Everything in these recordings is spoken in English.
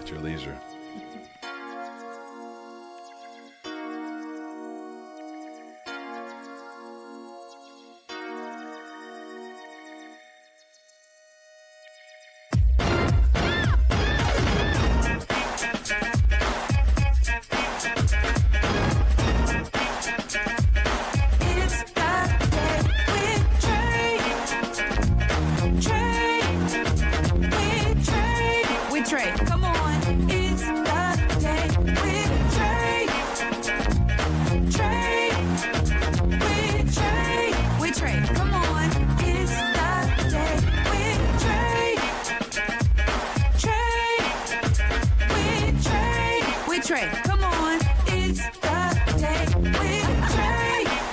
at your leisure.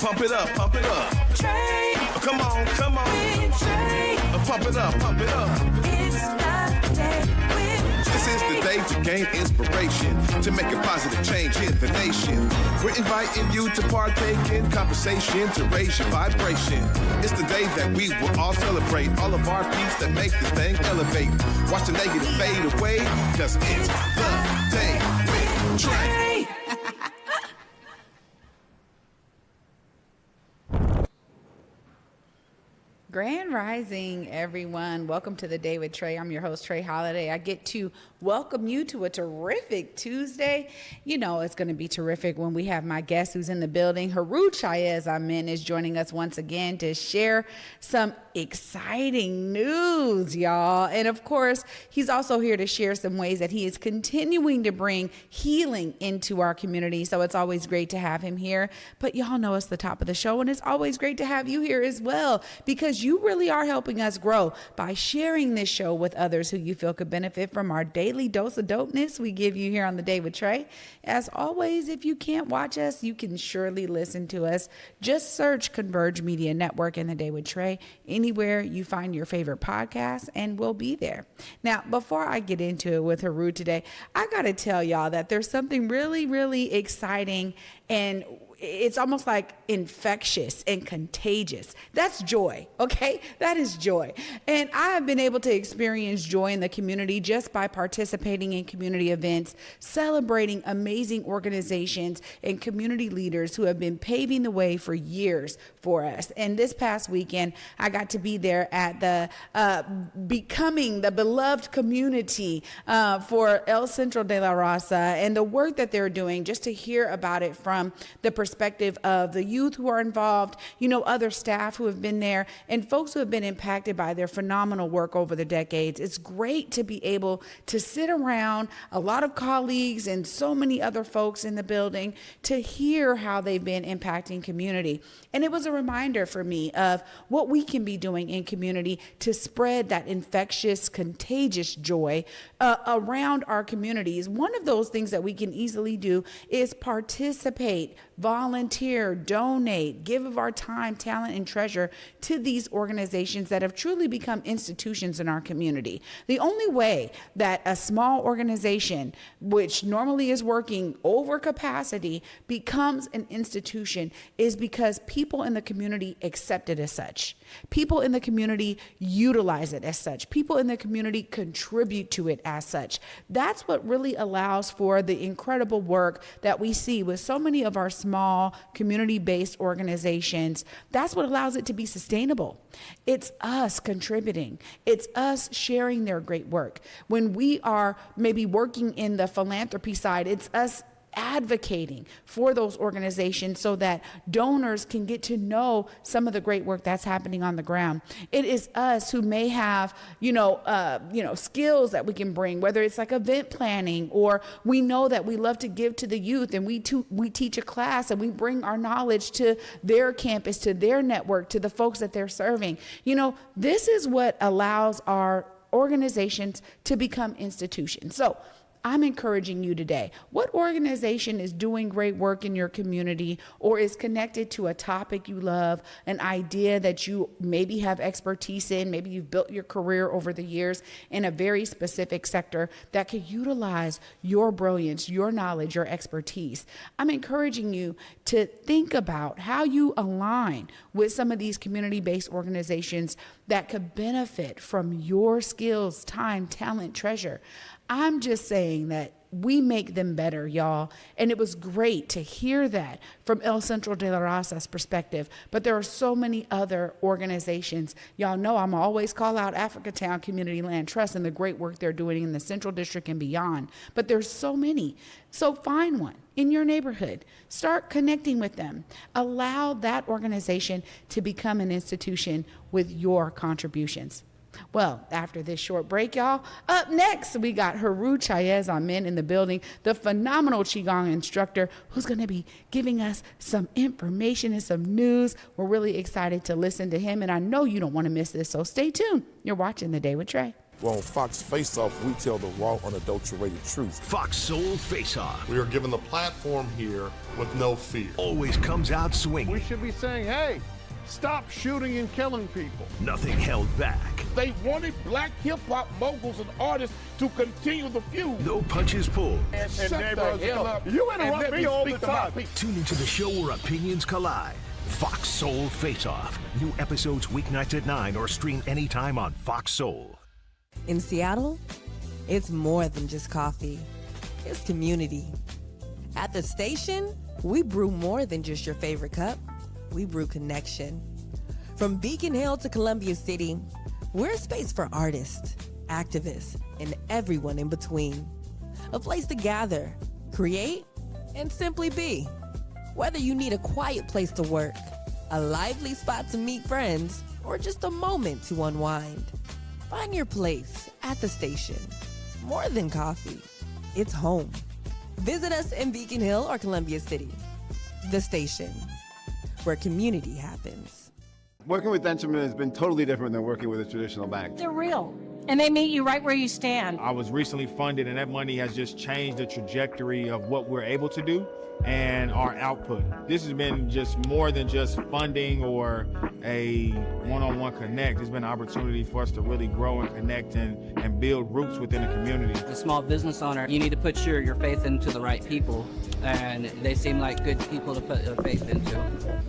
Pump it up, pump it up. Trae. Oh, come on, come on. Pump it up, pump it up. It's the day with Trae. This is the day to gain inspiration, to make a positive change in the nation. We're inviting you to partake in conversation, to raise your vibration. It's the day that we will all celebrate all of our peace that make this thing elevate. Watch the negative fade away, cause it's the day with Trae. Grand Rising, everyone. Welcome to the Day with Trae. I'm your host, Trae Holiday. I get to welcome you to a terrific Tuesday. You know it's going to be terrific when we have my guest who's in the building. Heru TchaasAmen is joining us once again to share some exciting news, y'all. And of course, he's also here to share some ways that he is continuing to bring healing into our community. So it's always great to have him here. But y'all know it's the top of the show, and it's always great to have you here as well, because you really are helping us grow by sharing this show with others who you feel could benefit from our daily dose of dopeness we give you here on the Day with Trae. As always, if you can't watch us, you can surely listen to us. Just search Converge Media Network and the Day with Trae anywhere you find your favorite podcast, and we'll be there. Now, before I get into it with Heru today, I got to tell y'all that there's something really, really exciting, and it's almost like infectious and contagious. That's joy, okay? That is joy. And I have been able to experience joy in the community just by participating in community events, celebrating amazing organizations and community leaders who have been paving the way for years for us. And this past weekend, I got to be there at the Becoming the Beloved Community for El Centro de la Raza, and the work that they're doing, just to hear about it from the perspective of the youth who are involved, you know, other staff who have been there, and folks who have been impacted by their phenomenal work over the decades. It's great to be able to sit around a lot of colleagues and so many other folks in the building to hear how they've been impacting community. And it was a reminder for me of what we can be doing in community to spread that infectious, contagious joy around our communities. One of those things that we can easily do is participate, volunteer, donate, give of our time, talent, and treasure to these organizations that have truly become institutions in our community. The only way that a small organization, which normally is working over capacity, becomes an institution is because people in the community accept it as such. People in the community utilize it as such. People in the community contribute to it as such. That's what really allows for the incredible work that we see with so many of our small community-based organizations. That's what allows it to be sustainable. It's us contributing. It's us sharing their great work. When we are maybe working in the philanthropy side, it's us advocating for those organizations so that donors can get to know some of the great work that's happening on the ground. It is us who may have, skills that we can bring, whether it's like event planning, or we know that we love to give to the youth, and we teach a class and we bring our knowledge to their campus, to their network, to the folks that they're serving. You know, this is what allows our organizations to become institutions. So I'm encouraging you today. What organization is doing great work in your community, or is connected to a topic you love, an idea that you maybe have expertise in, maybe you've built your career over the years in a very specific sector that could utilize your brilliance, your knowledge, your expertise? I'm encouraging you to think about how you align with some of these community-based organizations that could benefit from your skills, time, talent, treasure. I'm just saying that we make them better, y'all. And it was great to hear that from El Centro de la Raza's perspective. But there are so many other organizations. Y'all know I'm always call out Africatown Community Land Trust and the great work they're doing in the Central District and beyond. But there's so many. So find one in your neighborhood. Start connecting with them. Allow that organization to become an institution with your contributions. Well, after this short break, y'all, up next, we got Heru TchaasAmen in the building, the phenomenal Qigong instructor who's going to be giving us some information and some news. We're really excited to listen to him, and I know you don't want to miss this, so stay tuned. You're watching The Day with Trae. Well, on Fox Face Off, we tell the raw, unadulterated truth. Fox Soul Face Off We are given the platform here with no fear. always comes out swinging. We should be saying, hey, stop shooting and killing people. Nothing held back. They wanted black hip-hop moguls and artists to continue the feud. No punches pulled. And shut the hell up. You interrupt me all the time. Tune into the show where opinions collide. Fox Soul Face Off. New episodes weeknights at 9 or stream anytime on Fox Soul. In Seattle, it's more than just coffee. It's community. At the station, we brew more than just your favorite cup. We brew connection. From Beacon Hill to Columbia City, we're a space for artists, activists, and everyone in between. A place to gather, create, and simply be. Whether you need a quiet place to work, a lively spot to meet friends, or just a moment to unwind, find your place at the station. More than coffee, it's home. Visit us in Beacon Hill or Columbia City. The Station, where community happens. Working with Dentalmen has been totally different than working with a traditional bank. They're real, and they meet you right where you stand. I was recently funded, and that money has just changed the trajectory of what we're able to do and our output. This has been just more than just funding or a one-on-one connect. It's been an opportunity for us to really grow and connect and build roots within the community. As a small business owner, you need to put your faith into the right people, and they seem like good people to put your faith into.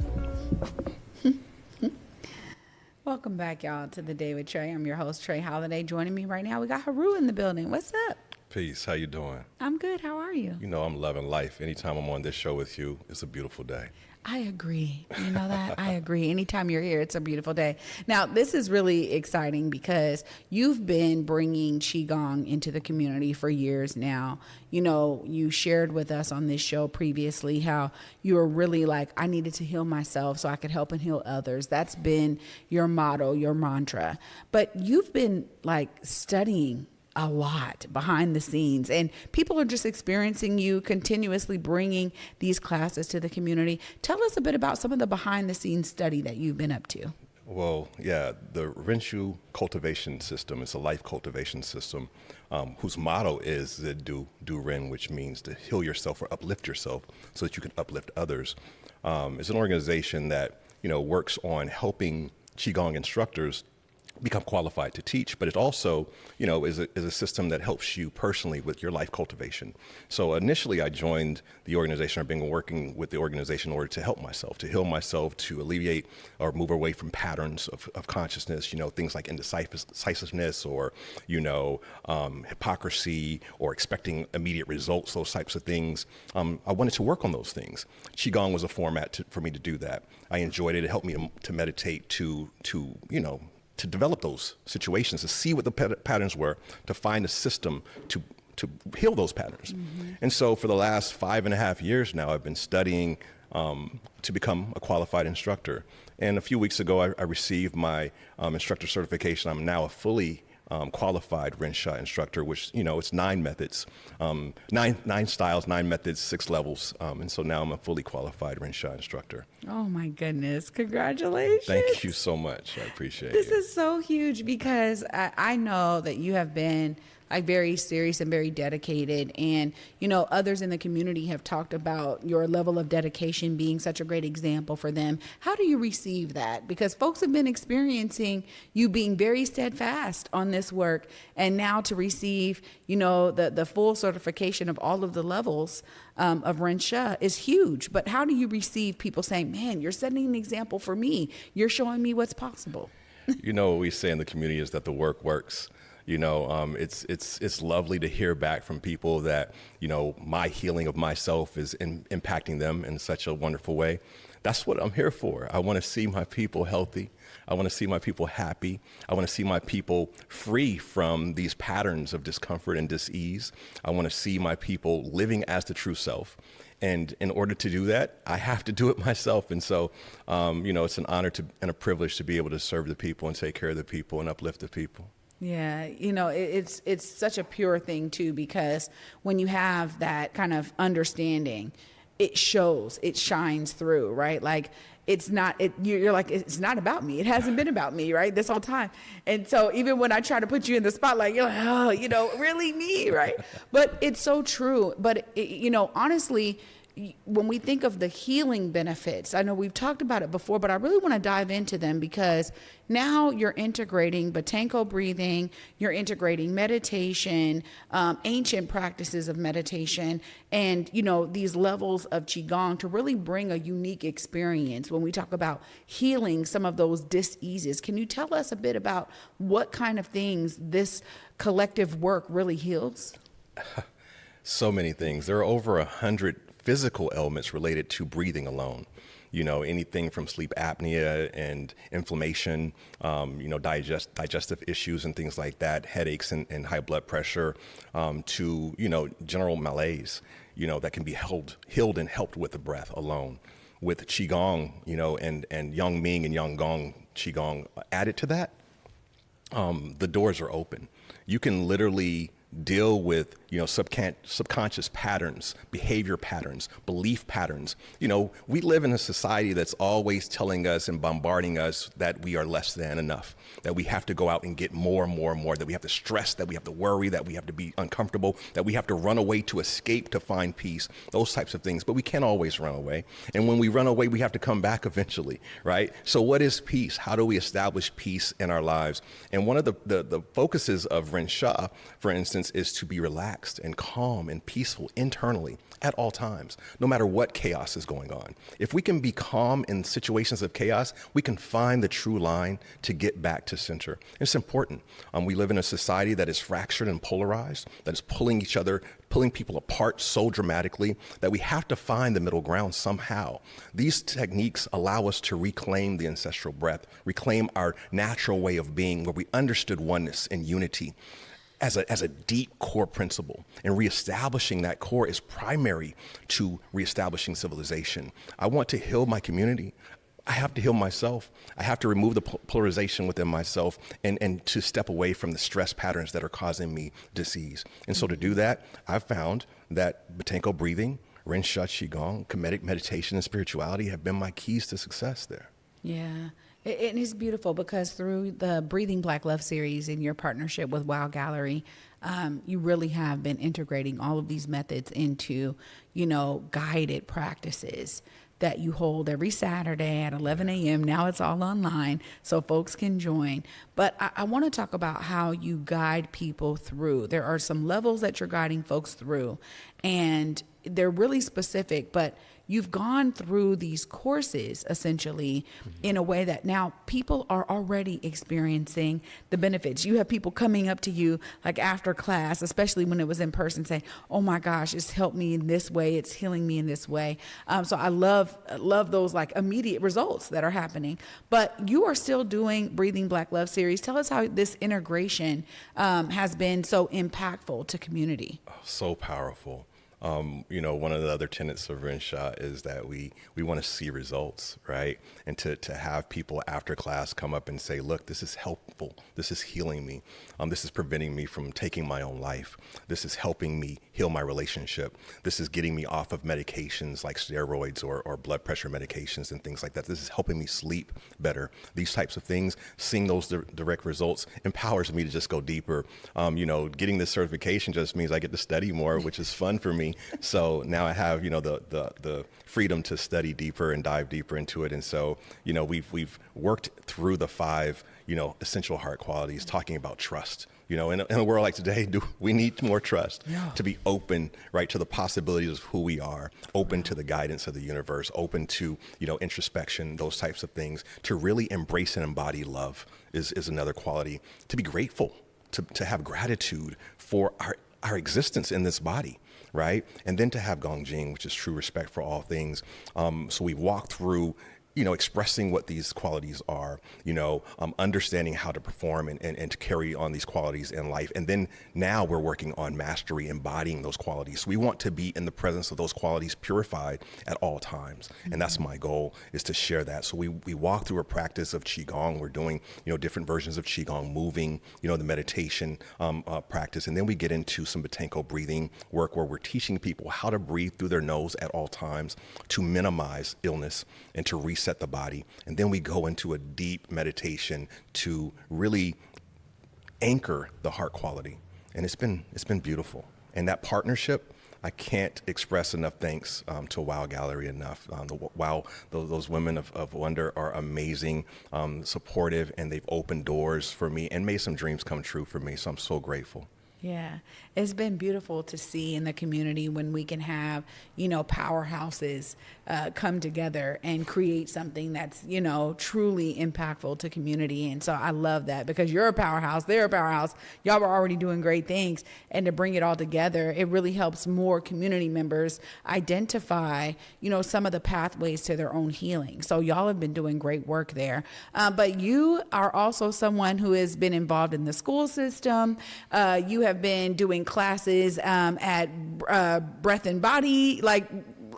Welcome back, y'all, to The Day with Trae. I'm your host, Trae Holiday. Joining me right now, we got Heru in the building. What's up? Peace. How you doing? I'm good. How are you? You know, I'm loving life. Anytime I'm on this show with you, it's a beautiful day. I agree. You know that? I agree. Anytime you're here, it's a beautiful day. Now, this is really exciting because you've been bringing Qigong into the community for years now. You know, you shared with us on this show previously how you were really like, I needed to heal myself so I could help and heal others. That's been your motto, your mantra. But you've been like studying a lot behind the scenes, and people are just experiencing you continuously bringing these classes to the community. Tell us a bit about some of the behind the scenes study that you've been up to. Well, yeah, the Renshu cultivation system is a life cultivation system whose motto is the do Ren, which means to heal yourself or uplift yourself so that you can uplift others. It's an organization that, you know, works on helping Qigong instructors become qualified to teach, but it also, you know, is a system that helps you personally with your life cultivation. So initially I joined the organization, I've been working with the organization in order to help myself, to heal myself, to alleviate or move away from patterns of consciousness, you know, things like indecisiveness or, you know, hypocrisy or expecting immediate results, those types of things. I wanted to work on those things. Qigong was a format for me to do that. I enjoyed it. It helped me to meditate, to you know, to develop those situations, to see what the patterns were, to find a system to heal those patterns. Mm-hmm. And so for the last 5.5 years now, I've been studying to become a qualified instructor. And a few weeks ago, I received my instructor certification. I'm now a fully qualified Rensha instructor, which, you know, it's 9 methods, 9 styles, 9 methods, 6 levels. And so now I'm a fully qualified Rensha instructor. Oh my goodness. Congratulations. Thank you so much. I appreciate it. This is so huge because I know that you have been like very serious and very dedicated. And, you know, others in the community have talked about your level of dedication being such a great example for them. How do you receive that? Because folks have been experiencing you being very steadfast on this work. And now to receive, you know, the full certification of all of the levels of Rensha is huge. But how do you receive people saying, man, you're setting an example for me. You're showing me what's possible? You know, what we say in the community is that the work works. It's lovely to hear back from people that, my healing of myself is impacting them in such a wonderful way. That's what I'm here for. I want to see my people healthy. I want to see my people happy. I want to see my people free from these patterns of discomfort and dis-ease. I want to see my people living as the true self. And in order to do that, I have to do it myself. And so, it's an honor and a privilege to be able to serve the people and take care of the people and uplift the people. Yeah, it's such a pure thing too, because when you have that kind of understanding, it shows, it shines through, right? Like you're like, it's not about me. It hasn't been about me, right? This whole time. And so even when I try to put you in the spotlight, you're like, oh, really me, right? But it's so true. But honestly, when we think of the healing benefits, I know we've talked about it before, but I really want to dive into them, because now you're integrating Botanko breathing, you're integrating meditation, ancient practices of meditation, and, these levels of Qigong to really bring a unique experience when we talk about healing some of those dis-eases. Can you tell us a bit about what kind of things this collective work really heals? So many things. There are over 100 physical elements related to breathing alone. Anything from sleep apnea and inflammation, digestive issues and things like that, headaches and high blood pressure, to, general malaise, that can be healed and helped with the breath alone. With Qigong, and Yuan Ming and Qigong added to that, the doors are open. You can literally deal with, subconscious patterns, behavior patterns, belief patterns. We live in a society that's always telling us and bombarding us that we are less than enough, that we have to go out and get more and more and more, that we have to stress, that we have to worry, that we have to be uncomfortable, that we have to run away to escape to find peace, those types of things. But we can't always run away. And when we run away, we have to come back eventually, right? So what is peace? How do we establish peace in our lives? And one of the focuses of Ren Sha, for instance, is to be relaxed and calm and peaceful internally at all times, no matter what chaos is going on. If we can be calm in situations of chaos, we can find the true line to get back to center. It's important. We live in a society that is fractured and polarized, that is pulling people apart so dramatically that we have to find the middle ground somehow. These techniques allow us to reclaim the ancestral breath, reclaim our natural way of being, where we understood oneness and unity as a deep core principle, and reestablishing that core is primary to reestablishing civilization. I want to heal my community. I have to heal myself. I have to remove the polarization within myself and to step away from the stress patterns that are causing me disease. And so to do that, I've found that Botanko breathing, Ren Sha Qigong, comedic meditation, and spirituality have been my keys to success there. Yeah. It is beautiful, because through the Breathing Black Love series in your partnership with Wow Gallery, you really have been integrating all of these methods into, guided practices that you hold every Saturday at 11 a.m. Now it's all online, so folks can join. But I want to talk about how you guide people through. There are some levels that you're guiding folks through, and they're really specific, but you've gone through these courses essentially in a way that now people are already experiencing the benefits. You have people coming up to you like after class, especially when it was in person, saying, oh my gosh, it's helped me in this way. It's healing me in this way. So I love those like immediate results that are happening. But you are still doing Breathing Black Love series. Tell us how this integration has been so impactful to community. So powerful. One of the other tenets of Ren Sha is that we want to see results, right? And to have people after class come up and say, look, this is helpful. This is healing me. This is preventing me from taking my own life. This is helping me heal my relationship. This is getting me off of medications like steroids or blood pressure medications and things like that. This is helping me sleep better. These types of things, seeing those direct results empowers me to just go deeper. Getting this certification just means I get to study more, which is fun for me. So now I have, the freedom to study deeper and dive deeper into it. And so, we've worked through the 5, essential heart qualities, talking about trust. In a world like today, we need more trust to be open, right, to the possibilities of who we are, open to the guidance of the universe, open to, introspection, those types of things. To really embrace and embody love is another quality. To be grateful to have gratitude for our existence in this body, right? And then to have Gongjing, which is true respect for all things. So we walk through, expressing what these qualities are, understanding how to perform and to carry on these qualities in life. And then now we're working on mastery, embodying those qualities. So we want to be in the presence of those qualities purified at all times. And that's my goal, is to share that. So we walk through a practice of Qigong. We're doing, different versions of Qigong, moving, the meditation practice. And then we get into some Boutenko breathing work, where we're teaching people how to breathe through their nose at all times to minimize illness and to reset the body. And then we go into a deep meditation to really anchor the heart quality. And it's been beautiful. And that partnership, I can't express enough thanks to Wow Gallery enough. Those women of wonder are amazing, supportive, and they've opened doors for me and made some dreams come true for me. So I'm so grateful. Yeah, it's been beautiful to see in the community when we can have, powerhouses come together and create something that's, truly impactful to community. And so I love that, because you're a powerhouse, they're a powerhouse. Y'all were already doing great things. And to bring it all together, it really helps more community members identify, some of the pathways to their own healing. So y'all have been doing great work there. But you are also someone who has been involved in the school system. You have been doing classes at Breath and Body,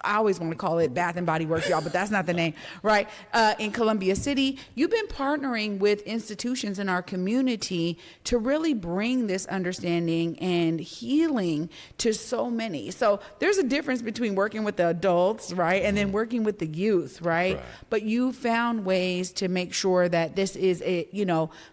I always want to call it Bath and Body Works, y'all, but that's not the name, right? In Columbia City. You've been partnering with institutions in our community to really bring this understanding and healing to so many. So there's a difference between working with the adults, right, and then working with the youth, right? But you found ways to make sure that this is,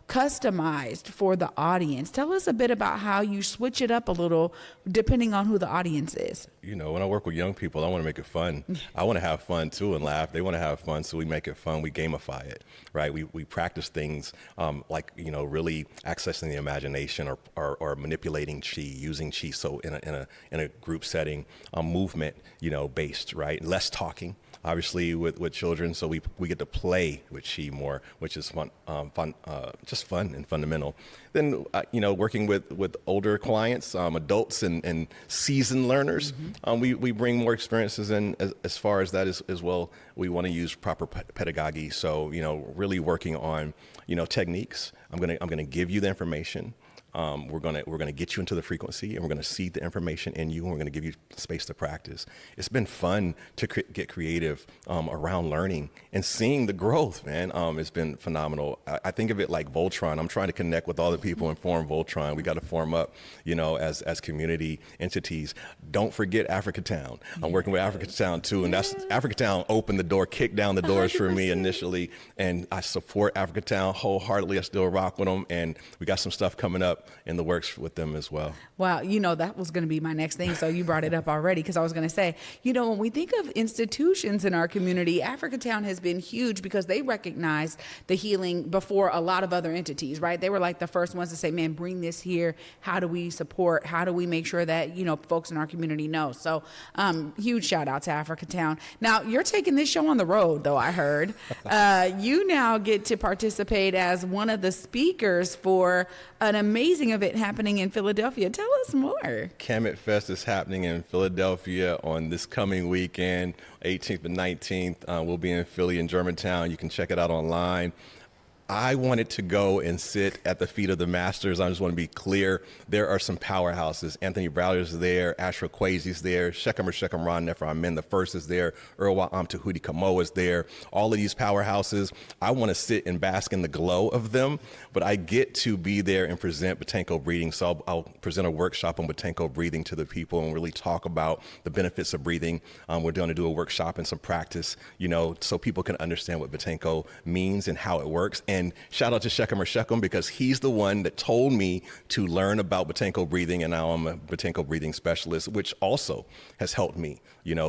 customized for the audience. Tell us a bit about how you switch it up a little depending on who the audience is. When I work with young people, I want to make it fun. I want to have fun too and laugh. They want to have fun, so we make it fun. We gamify it, right? We practice things really accessing the imagination or manipulating Qi, using Qi. So in a group setting, movement, based, right? Less talking. Obviously with children, so we get to play with Qi more, which is fun, just fun and fundamental. Then working with older clients, adults and seasoned learners, we bring more experiences in as far as that is as well. We want to use proper pedagogy, so really working on techniques. I'm gonna give you the information. We're gonna get you into the frequency, and we're gonna seed the information in you, and we're gonna give you space to practice. It's been fun to get creative around learning and seeing the growth, man. It's been phenomenal. I think of it like Voltron. I'm trying to connect with all the people and form Voltron. We got to form up, as community entities. Don't forget Africa Town. I'm working with Africa Town too, and that's Africa Town opened the door, kicked down the doors 100%. For me initially, and I support Africa Town wholeheartedly. I still rock with them, and we got some stuff coming up in the works with them as well. Wow, that was going to be my next thing. So you brought it up already, because I was going to say, when we think of institutions in our community, Africa Town has been huge because they recognized the healing before a lot of other entities, right? They were like the first ones to say, man, bring this here. How do we support? How do we make sure that, folks in our community know? So huge shout out to Africa Town. Now, you're taking this show on the road, though, I heard. You now get to participate as one of the speakers for an amazing event happening in Philadelphia. Tell us more. Kemet Fest is happening in Philadelphia on this coming weekend, 18th and 19th. We'll be in Philly and Germantown. You can check it out online. I wanted to go and sit at the feet of the masters. I just want to be clear. There are some powerhouses. Anthony Browder's there. Ashra Kwesi's there. Shekhem Ron Nefer-Amen the first is there. Irwa Amtahudi Kamo is there. All of these powerhouses. I want to sit and bask in the glow of them, but I get to be there and present Boutenko breathing. So I'll present a workshop on Boutenko breathing to the people and really talk about the benefits of breathing. We're going to do a workshop and some practice, so people can understand what Boutenko means and how it works. And shout out to Shekhem because he's the one that told me to learn about Boutenko breathing, and now I'm a Boutenko breathing specialist, which also has helped me,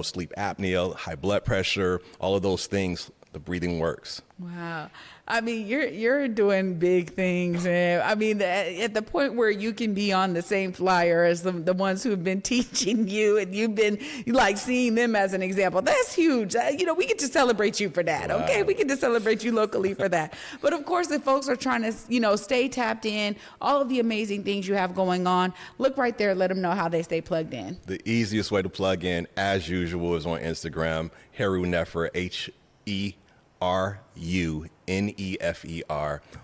sleep apnea, high blood pressure, all of those things. The breathing works. Wow. I mean, you're doing big things. And I mean, at the point where you can be on the same flyer as the ones who have been teaching you, and you've been like seeing them as an example. That's huge. We get to celebrate you for that. Wow. Okay. We get to celebrate you locally for that. But of course, if folks are trying to, stay tapped in, all of the amazing things you have going on, look right there. Let them know how they stay plugged in. The easiest way to plug in, as usual, is on Instagram, Heru Nefer, HeruNefer.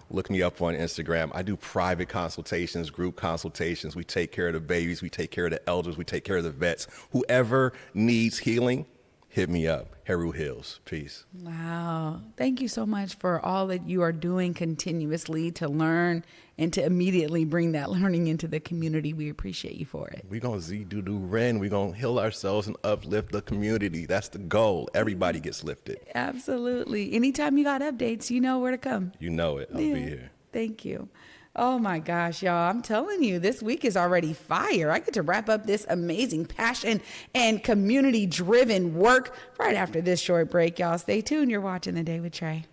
Look me up on Instagram. I do private consultations, group consultations. We take care of the babies. We take care of the elders. We take care of the vets. Whoever needs healing, hit me up. Heru Heals. Peace. Wow. Thank you so much for all that you are doing continuously to learn and to immediately bring that learning into the community. We appreciate you for it. We're going to Z-do-do Ren. We're going to heal ourselves and uplift the community. That's the goal. Everybody gets lifted. Absolutely. Anytime you got updates, you know where to come. You know it. I'll be here. Thank you. Oh my gosh, y'all. I'm telling you, this week is already fire. I get to wrap up this amazing passion and community driven work right after this short break, y'all. Stay tuned. You're watching The Day with Trae.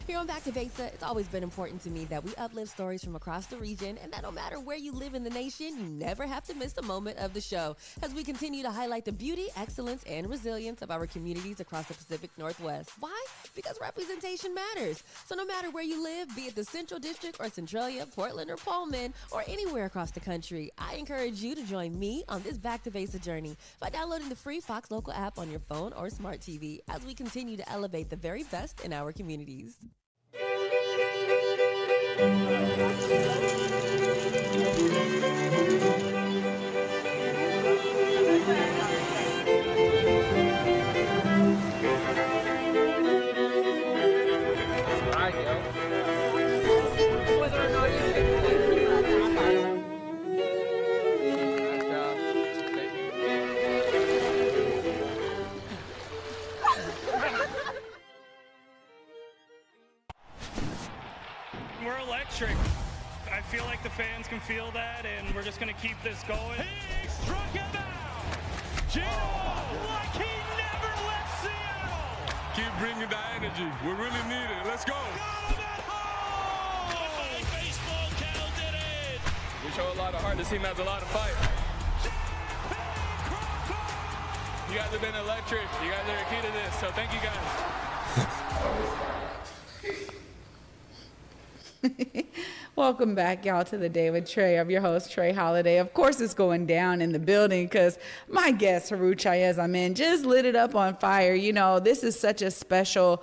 Here on Back to Besa, it's always been important to me that we uplift stories from across the region, and that no matter where you live in the nation, you never have to miss a moment of the show as we continue to highlight the beauty, excellence, and resilience of our communities across the Pacific Northwest. Why? Because representation matters. So no matter where you live, be it the Central District or Centralia, Portland or Pullman, or anywhere across the country, I encourage you to join me on this Back to Besa journey by downloading the free Fox Local app on your phone or smart TV as we continue to elevate the very best in our communities. We're electric. I feel like the fans can feel that, and we're just going to keep this going. He struck him out! Gino, like he never left Seattle! Keep bringing the energy. We really need it. Let's go! Got him at home! The big baseball Cal did it! We show a lot of heart. This team has a lot of fight. You guys have been electric. You guys are the key to this, so thank you guys. Welcome back, y'all, to The Day with Trae. I'm your host, Trae Holiday. Of course, it's going down in the building because my guest, Heru TchaasAmen, just lit it up on fire. This is such a special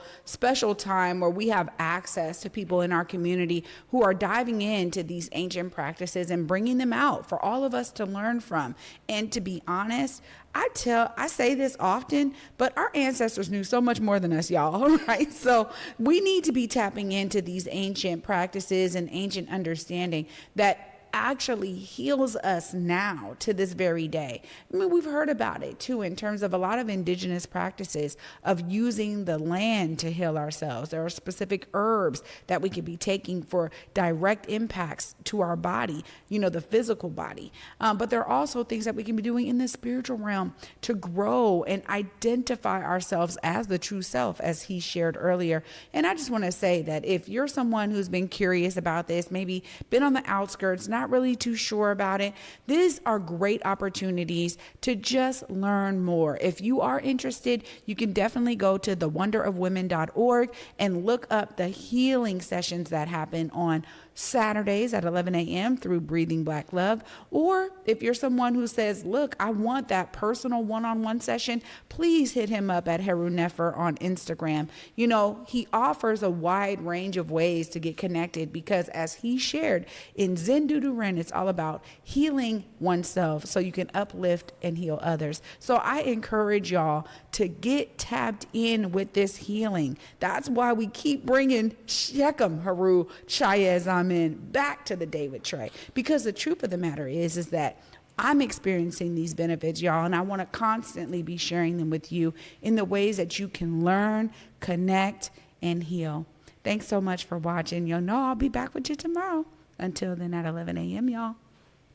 time where we have access to people in our community who are diving into these ancient practices and bringing them out for all of us to learn from. And to be honest, I say this often, but our ancestors knew so much more than us, y'all, right? So we need to be tapping into these ancient practices and ancient understanding that actually heals us now to this very day. I mean, we've heard about it too in terms of a lot of indigenous practices of using the land to heal ourselves. There are specific herbs that we could be taking for direct impacts to our body, the physical body. But there are also things that we can be doing in the spiritual realm to grow and identify ourselves as the true self, as he shared earlier. And I just want to say that if you're someone who's been curious about this, maybe been on the outskirts, not really too sure about it, these are great opportunities to just learn more. If you are interested, you can definitely go to thewonderofwomen.org and look up the healing sessions that happen on Saturdays at 11 a.m. through Breathing Black Love. Or if you're someone who says, look, I want that personal one-on-one session, please hit him up at Heru Nefer on Instagram. He offers a wide range of ways to get connected because, as he shared in Zen Dudu Ren, it's all about healing oneself so you can uplift and heal others. So I encourage y'all to get tapped in with this healing. That's why we keep bringing Shechem Heru TchaasAmen back to The Day with Trae, because the truth of the matter is that I'm experiencing these benefits, y'all, and I want to constantly be sharing them with you in the ways that you can learn, connect, and heal. Thanks so much for watching. You'll know I'll be back with you tomorrow. Until then, at 11 a.m., y'all.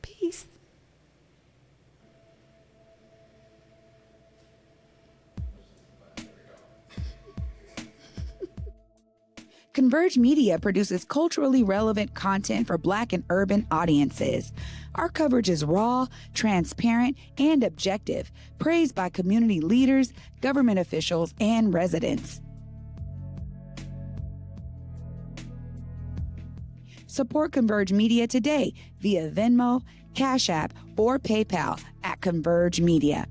Peace. Converge Media produces culturally relevant content for Black and urban audiences. Our coverage is raw, transparent, and objective, praised by community leaders, government officials, and residents. Support Converge Media today via Venmo, Cash App, or PayPal at Converge Media.